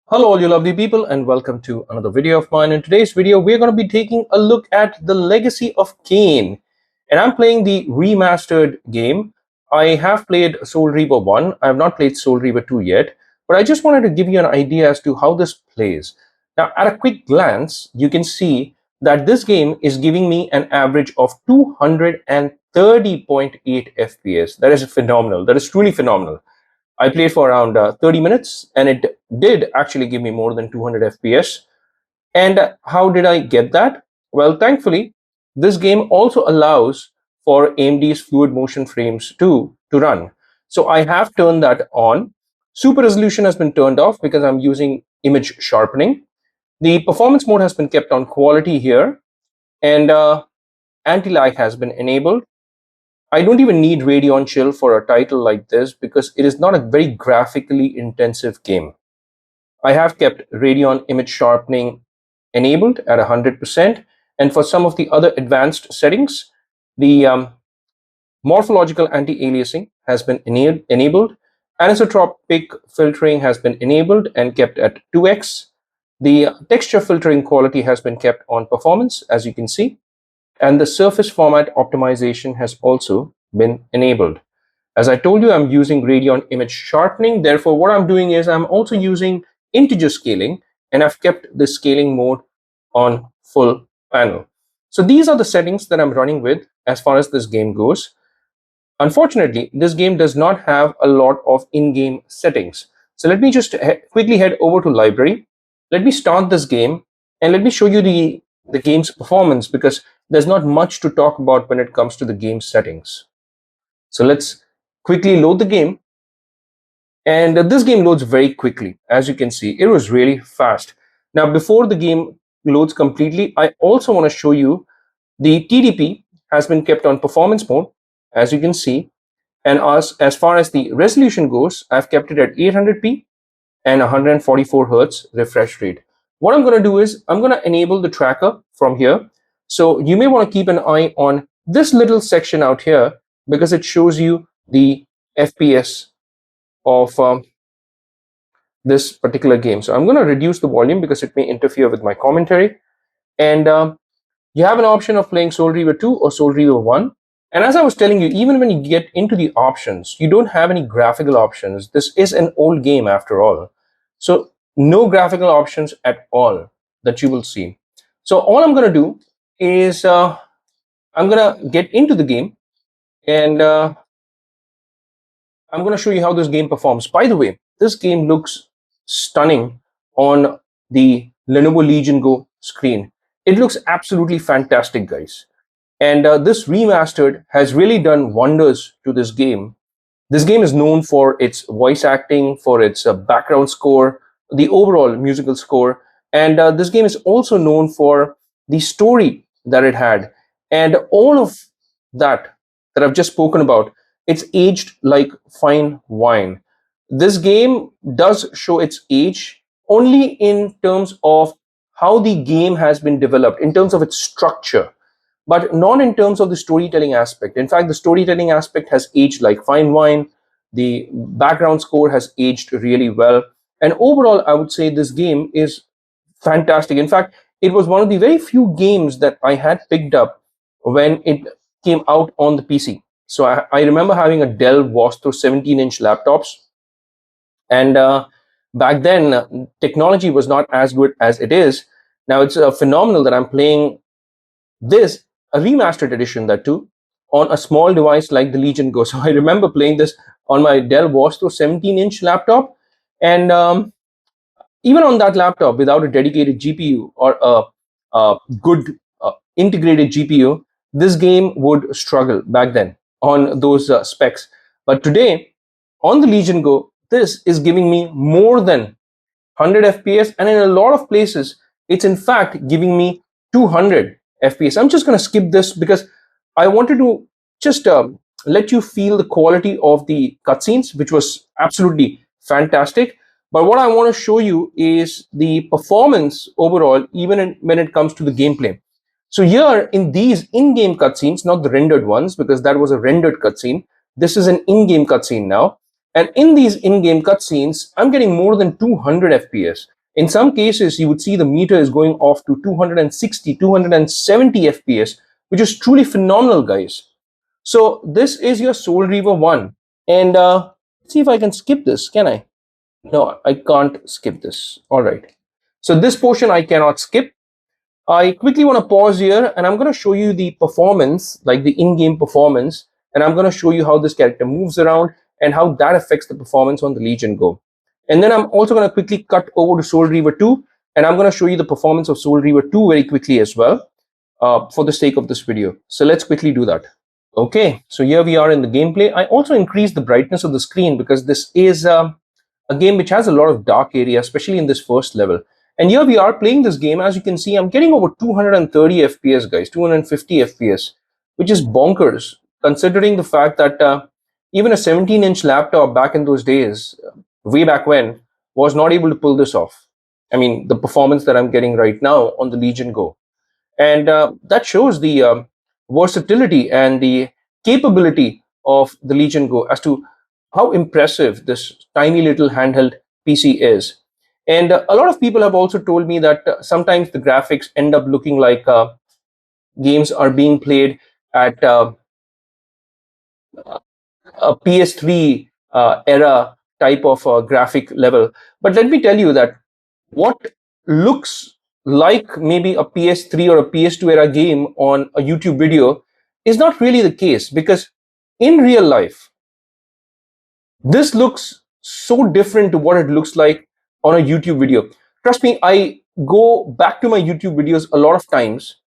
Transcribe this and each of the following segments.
Hello all you lovely people and welcome to another video of mine. In today's video we're going to be taking a look at the Legacy of Kain, and I'm playing the remastered game. I have played Soul Reaver 1, I have not played Soul Reaver 2 yet, but I just wanted to give you an idea as to how this plays. Now at a quick glance you can see that this game is giving me an average of 230.8 FPS. That is phenomenal, that is truly phenomenal. I played for around 30 minutes and it did actually give me more than 200 FPS. And how did I get that? Well, thankfully, this game also allows for AMD's fluid motion frames to run. So I have turned that on. Super resolution has been turned off because I'm using image sharpening. The performance mode has been kept on quality here, and anti-lag has been enabled. I don't even need Radeon Chill for a title like this because it is not a very graphically intensive game. I have kept Radeon Image Sharpening enabled at 100%, and for some of the other advanced settings, the morphological anti-aliasing has been enabled. Anisotropic filtering has been enabled and kept at 2x. The texture filtering quality has been kept on performance, as you can see. And the surface format optimization has also been enabled. As I told you, I'm using Radeon Image Sharpening. Therefore, what I'm doing is I'm also using integer scaling, and I've kept the scaling mode on full panel. So these are the settings that I'm running with as far as this game goes. Unfortunately, this game does not have a lot of in-game settings. So let me just quickly head over to library. Let me start this game and let me show you the game's performance, because there's not much to talk about when it comes to the game settings. So let's quickly load the game. And this game loads very quickly. As you can see, it was really fast. Now, before the game loads completely, I also want to show you the TDP has been kept on performance mode, as you can see. And as far as the resolution goes, I've kept it at 800p and 144 Hertz refresh rate. What I'm going to do is I'm going to enable the tracker from here. So you may want to keep an eye on this little section out here, because it shows you the FPS of this particular game. So I'm going to reduce the volume because it may interfere with my commentary. And you have an option of playing Soul Reaver 2 or Soul Reaver 1. And as I was telling you, even when you get into the options, you don't have any graphical options. This is an old game after all. So no graphical options at all that you will see. So all I'm going to do is I'm going to get into the game, and I'm going to show you how this game performs. By the way, this game looks stunning on the Lenovo Legion Go screen. It looks absolutely fantastic, guys. And this remastered has really done wonders to this game. This game is known for its voice acting, for its background score, the overall musical score. And this game is also known for the story that it had. And all of that I've just spoken about, it's aged like fine wine. This game does show its age only in terms of how the game has been developed, in terms of its structure, but not in terms of the storytelling aspect. In fact, the storytelling aspect has aged like fine wine. The background score has aged really well. And overall, I would say this game is fantastic. In fact, it was one of the very few games that I had picked up when it came out on the PC. So I remember having a Dell Vostro 17-inch laptops. And back then, technology was not as good as it is. Now it's phenomenal that I'm playing this, a remastered edition, that too, on a small device like the Legion Go. So I remember playing this on my Dell Vostro 17-inch laptop, and even on that laptop, without a dedicated GPU or a good integrated GPU, this game would struggle back then on those specs. But today, on the Legion Go, this is giving me more than 100 FPS, and in a lot of places, it's in fact giving me 200 FPS. I'm just going to skip this because I wanted to just let you feel the quality of the cutscenes, which was absolutely fantastic. But what I want to show you is the performance overall, even when it comes to the gameplay. So here in these in-game cutscenes, not the rendered ones, because that was a rendered cutscene. This is an in-game cutscene now. And in these in-game cutscenes, I'm getting more than 200 FPS. In some cases, you would see the meter is going off to 260, 270 FPS, which is truly phenomenal, guys. So this is your Soul Reaver 1. And let's see if I can skip this. Can I? No, I can't skip this. All right. So this portion I cannot skip. I quickly want to pause here, and I'm going to show you the performance, like the in-game performance, and I'm going to show you how this character moves around and how that affects the performance on the Legion Go. And then I'm also going to quickly cut over to Soul Reaver 2, and I'm going to show you the performance of Soul Reaver 2 very quickly as well, for the sake of this video. So let's quickly do that. Okay, so here we are in the gameplay. I also increased the brightness of the screen because this is a game which has a lot of dark area, especially in this first level. And here we are playing this game. As you can see, I'm getting over 230 FPS, guys, 250 FPS, which is bonkers, considering the fact that even a 17-inch laptop back in those days, way back when, was not able to pull this off. I mean, the performance that I'm getting right now on the Legion Go. And that shows the versatility and the capability of the Legion Go as to how impressive this tiny little handheld PC is. And a lot of people have also told me that sometimes the graphics end up looking like games are being played at a PS3 era type of graphic level. But let me tell you that what looks like maybe a PS3 or a PS2 era game on a YouTube video is not really the case, because in real life, this looks so different to what it looks like on a YouTube video. Trust me, I go back to my YouTube videos a lot of times,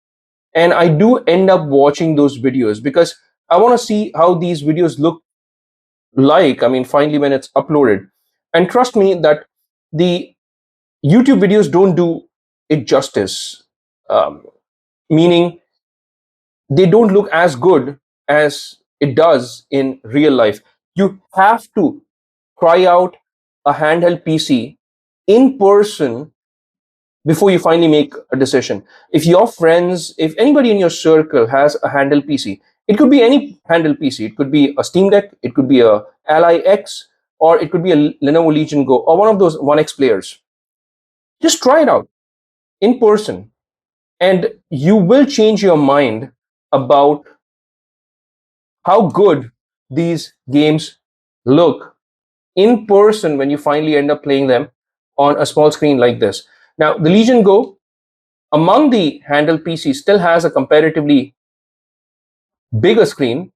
and I do end up watching those videos because I want to see how these videos look like, I mean, finally when it's uploaded. And trust me that the YouTube videos don't do it justice, meaning they don't look as good as it does in real life. You have to try out a handheld PC in person before you finally make a decision. If your friends, if anybody in your circle has a handheld PC, it could be any handheld PC. It could be a Steam Deck, it could be a Ally X, or it could be a Lenovo Legion Go, or one of those 1X players. Just try it out in person, and you will change your mind about how good these games look in person when you finally end up playing them on a small screen like this. Now, the Legion Go, among the handheld PCs, still has a comparatively bigger screen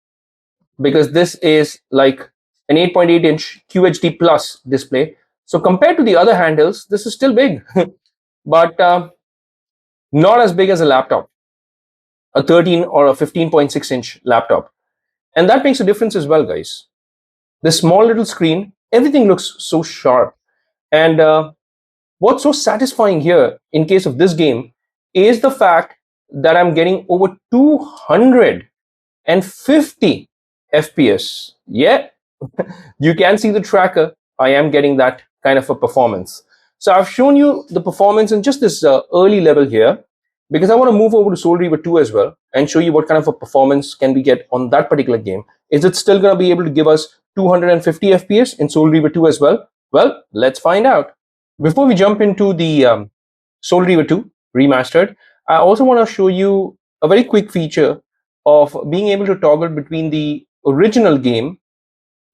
because this is like an 8.8-inch QHD plus display. So compared to the other handhelds, this is still big, but not as big as a laptop, a 13 or a 15.6-inch laptop. And that makes a difference as well, guys. This small little screen, everything looks so sharp. And what's so satisfying here in case of this game is the fact that I'm getting over 250 FPS. Yeah, you can see the tracker. I am getting that kind of a performance. So I've shown you the performance in just this early level here, because I want to move over to Soul Reaver 2 as well and show you what kind of a performance can we get on that particular game. Is it still going to be able to give us 250 FPS in Soul Reaver 2 as well? Well, let's find out. Before we jump into the Soul Reaver 2 Remastered, I also want to show you a very quick feature of being able to toggle between the original game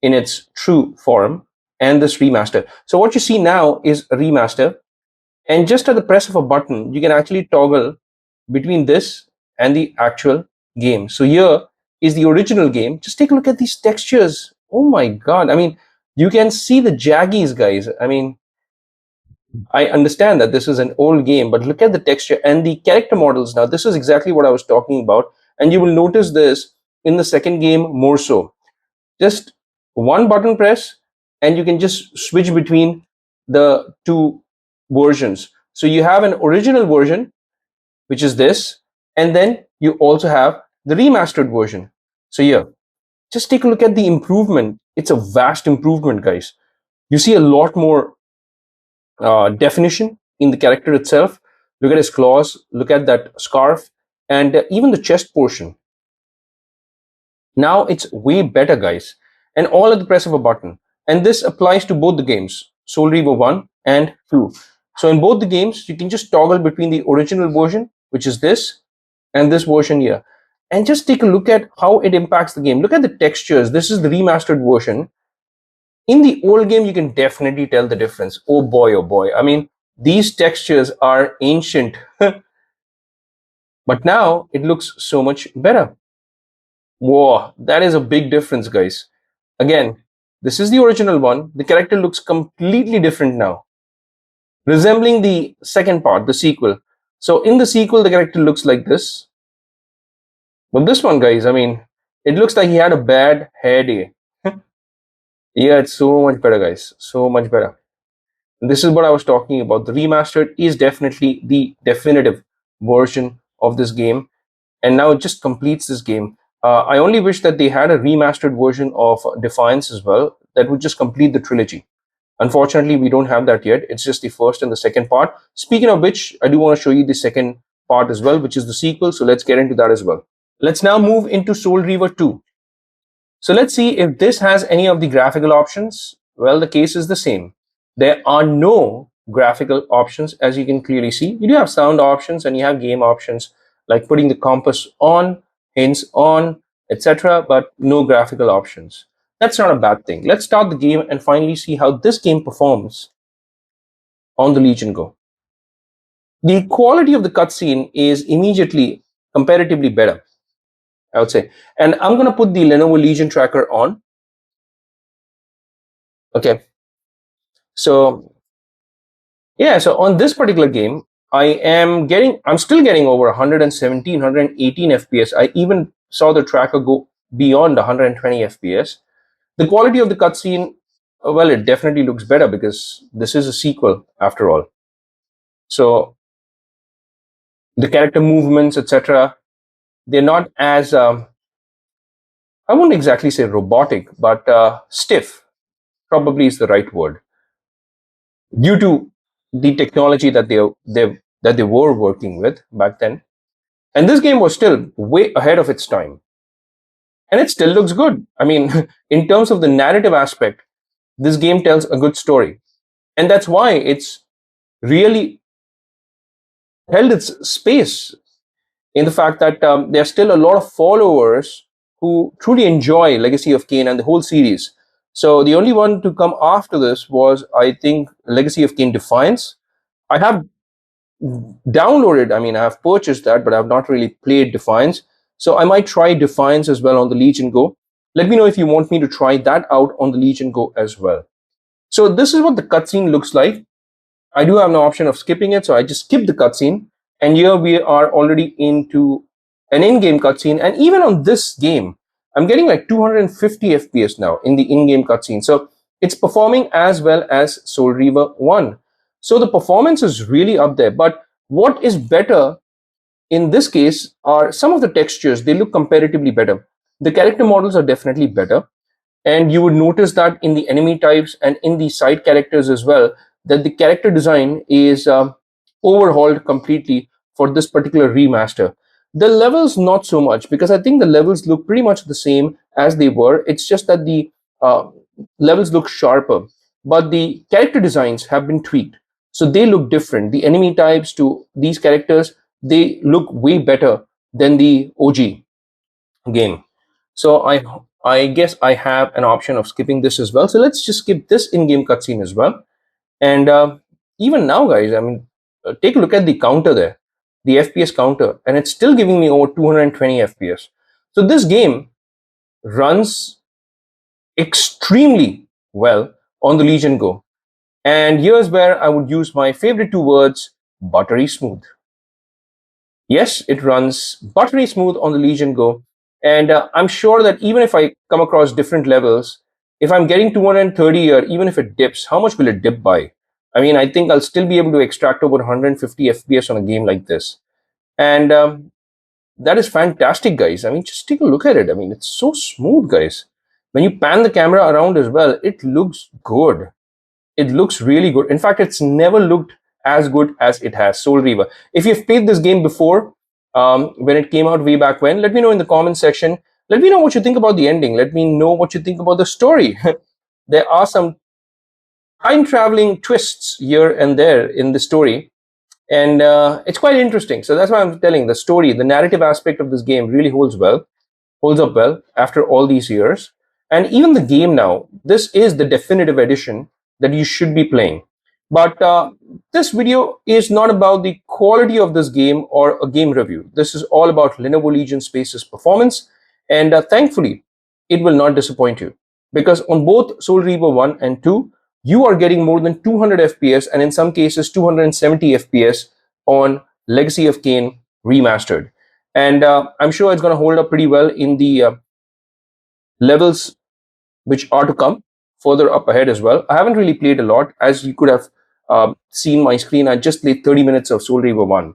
in its true form and this remaster. So what you see now is a remaster, and just at the press of a button, you can actually toggle between this and the actual game. So here is the original game. Just take a look at these textures. Oh my God. I mean, you can see the jaggies, guys. I mean, I understand that this is an old game, but look at the texture and the character models now. This is exactly what I was talking about. And you will notice this in the second game more so. Just one button press, and you can just switch between the two versions. So you have an original version, which is this, and then you also have the remastered version. So yeah, just take a look at the improvement. It's a vast improvement, guys. You see a lot more definition in the character itself. Look at his claws, look at that scarf, and even the chest portion. Now it's way better, guys, and all at the press of a button. And this applies to both the games, Soul Reaver 1 and 2. So in both the games, you can just toggle between the original version, which is this, and this version here. And just take a look at how it impacts the game. Look at the textures. This is the remastered version. In the old game, you can definitely tell the difference. Oh boy, oh boy. I mean, these textures are ancient, but now it looks so much better. Whoa, that is a big difference, guys. Again, this is the original one. The character looks completely different now, resembling the second part, the sequel. So in the sequel, the character looks like this. But this one, guys, I mean, it looks like he had a bad hair day. Yeah, it's so much better, guys. So much better. This is what I was talking about. The remastered is definitely the definitive version of this game, and now it just completes this game. I only wish that they had a remastered version of Defiance as well that would just complete the trilogy. Unfortunately, we don't have that yet. It's just the first and the second part. Speaking of which, I do want to show you the second part as well, which is the sequel. So let's get into that as well. Let's now move into Soul Reaver 2. So let's see if this has any of the graphical options. Well, the case is the same. There are no graphical options, as you can clearly see. You do have sound options and you have game options, like putting the compass on, hints on, etc., but no graphical options. That's not a bad thing. Let's start the game and finally see how this game performs on the Legion Go. The quality of the cutscene is immediately comparatively better, I would say. And I'm going to put the Lenovo Legion tracker on. Okay. So yeah, so on this particular game, I'm still getting over 117, 118 FPS. I even saw the tracker go beyond 120 FPS. The quality of the cutscene, well, it definitely looks better because this is a sequel after all. So the character movements, etc., they're not as, I wouldn't exactly say robotic, but stiff probably is the right word, due to the technology that they were working with back then. And this game was still way ahead of its time. And it still looks good. I mean, in terms of the narrative aspect, this game tells a good story. And that's why it's really held its space in the fact that there are still a lot of followers who truly enjoy Legacy of Kain and the whole series. So the only one to come after this was, I think, Legacy of Kain Defiance. I have downloaded, I mean, I have purchased that, but I've not really played Defiance. So I might try Defiance as well on the Legion Go. Let me know if you want me to try that out on the Legion Go as well. So this is what the cutscene looks like. I do have no option of skipping it, so I just skip the cutscene. And here we are already into an in-game cutscene. And even on this game, I'm getting like 250 FPS now in the in-game cutscene. So it's performing as well as Soul Reaver 1. So the performance is really up there. But what is better in this case are some of the textures. They look comparatively better. The character models are definitely better. And you would notice that in the enemy types and in the side characters as well, that the character design is overhauled completely for this particular remaster. The levels, not so much, because I think the levels look pretty much the same as they were. It's just that the levels look sharper, but the character designs have been tweaked. So they look different. The enemy types to these characters, they look way better than the OG game. So I guess I have an option of skipping this as well. So let's just skip this in-game cutscene as well. And even now, guys, I mean, take a look at the counter there, the FPS counter, and it's still giving me over 220 FPS. So this game runs extremely well on the Legion Go. And here's where I would use my favorite two words, buttery smooth. Yes, it runs buttery smooth on the Legion Go. And I'm sure that even if I come across different levels, if I'm getting 230 here, even if it dips, how much will it dip by? I mean, I think I'll still be able to extract over 150 FPS on a game like this. And that is fantastic, guys. I mean, just take a look at it. I mean, it's so smooth, guys. When you pan the camera around as well, it looks good. It looks really good. In fact, it's never looked as good as it has. Soul Reaver. If you've played this game before, when it came out way back when, let me know in the comment section. Let me know what you think about the ending. Let me know what you think about the story. There are some time traveling twists here and there in the story, and it's quite interesting. So that's why I'm telling the story, the narrative aspect of this game really holds up well after all these years. And even the game now, this is the definitive edition that you should be playing. But this video is not about the quality of this game or a game review. This is all about Lenovo Legion Space's performance. And thankfully, it will not disappoint you. Because on both Soul Reaver 1 and 2, you are getting more than 200 FPS and in some cases 270 FPS on Legacy of Kain Remastered. And I'm sure it's going to hold up pretty well in the levels which are to come further up ahead as well. I haven't really played a lot, as you could have seen my screen. I just played 30 minutes of Soul Reaver 1.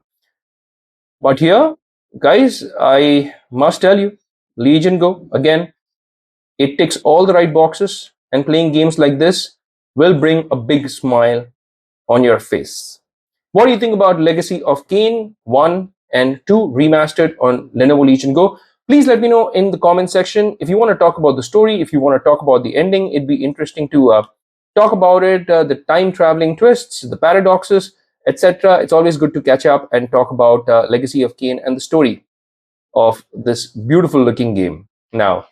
But here, guys, I must tell you, Legion Go, again, it ticks all the right boxes, and playing games like this will bring a big smile on your face. What do you think about Legacy of Kain 1 and 2 remastered on Lenovo Legion Go? Please let me know in the comment section. If you want to talk about the story, if you want to talk about the ending, it'd be interesting to talk about it, the time traveling twists, the paradoxes, etc. It's always good to catch up and talk about Legacy of Kain and the story of this beautiful looking game. Now,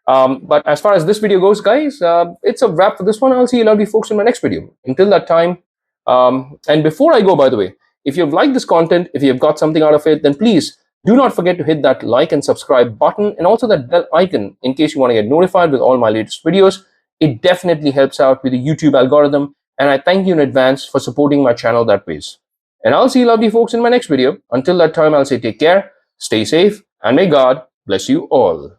but as far as this video goes, guys, it's a wrap for this one. I'll see you lovely folks in my next video. Until that time, and before I go, by the way, if you've liked this content, if you've got something out of it, then please do not forget to hit that like and subscribe button and also that bell icon in case you want to get notified with all my latest videos. It definitely helps out with the YouTube algorithm, and I thank you in advance for supporting my channel that ways. And I'll see you lovely folks in my next video. Until that time, I'll say take care, stay safe, and may God bless you all.